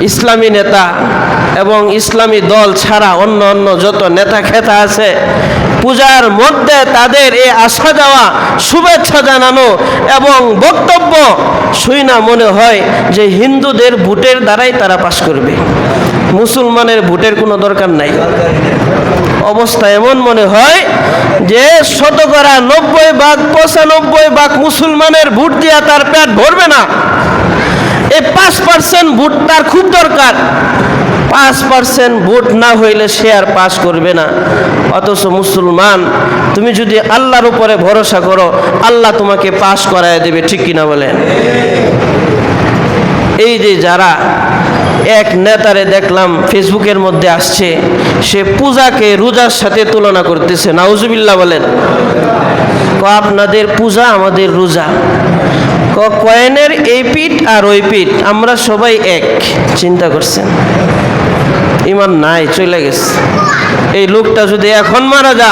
ইসলামী নেতা এবং ইসলামী দল ছাড়া অন্য অন্য যত নেতা খেতা আছে, পূজার মধ্যে তাদের এই আসা যাওয়া, শুভেচ্ছা জানানো এবং বক্তব্য শুই না মনে হয় যে হিন্দুদের ভোটের দ্বারাই তারা পাশ করবে, মুসলমানের ভোটের কোনো দরকার নাই। অবস্থা এমন মনে হয় যে 90% 95% মুসলমানের ভোট দিয়া তার পেট ভরবে না, এই 5% ভোট তার খুব দরকার। 5% ভোট না হইলে সে আর পাস করবে না। অথচ মুসলমান, তুমি যদি আল্লাহর উপরে ভরসা করো, আল্লাহ তোমাকে পাস করায় দেবে, ঠিক কিনা বলেন? এই যে যারা এক নেতারে দেখলাম ফেসবুকের মধ্যে আসছে, সে পূজাকে রোজার সাথে তুলনা করতেছে, নাউজুবিল্লাহ বলেন। আপনাদের পূজা আমাদের রোজা, কয়েনের এই পিঠ আর ওই পিঠ, আমরা সবাই এক। চিন্তা করছেন? ইমান নাই, চলে গেছে। এই লোকটা যদি এখন মারা যা,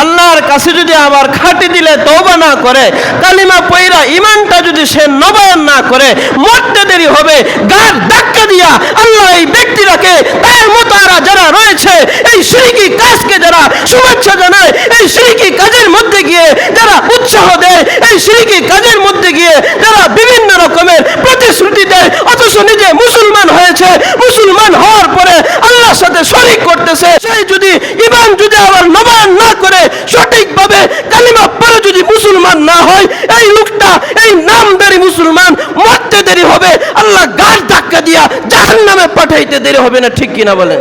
আল্লাহর কাছে যদি আবার খাটি দিলে তওবা না করে, কালিমা পয়রা ইমানটা যদি সে নবায়ন না করে, মরতে দেরি হবে। গার ধাক্কা দিয়া আল্লাহ এই ব্যক্তিটাকে, তার মতো যারা রয়েছে এই শিরকি কাজকে যারা শুভেচ্ছা জানায়, এই শিরকি কাজের মধ্যে গিয়ে যারা উৎসাহ দেয়, এই শিরকি কাজের মধ্যে গিয়ে যারা বিভিন্ন রকমের প্রতিশ্রুতি দেয়, অথচ নিজে মুসলমান হয়েছে, মুসলমান হওয়ার পরে আল্লাহর সাথে শরীক করতেছে, সেই যদি ইমান যদি আবার নবায়ন না করে, সঠিকভাবে কালিমা পড়ে যদি মুসলমান না হয়, এই লোকটা, এই নামদারি মুসলমান, মরতে দেরি হবে, আল্লাহ গাছ ধাক্কা দিয়া জাহান্নামে পাঠাইতে দেরি হবে না, ঠিক কিনা বলেন?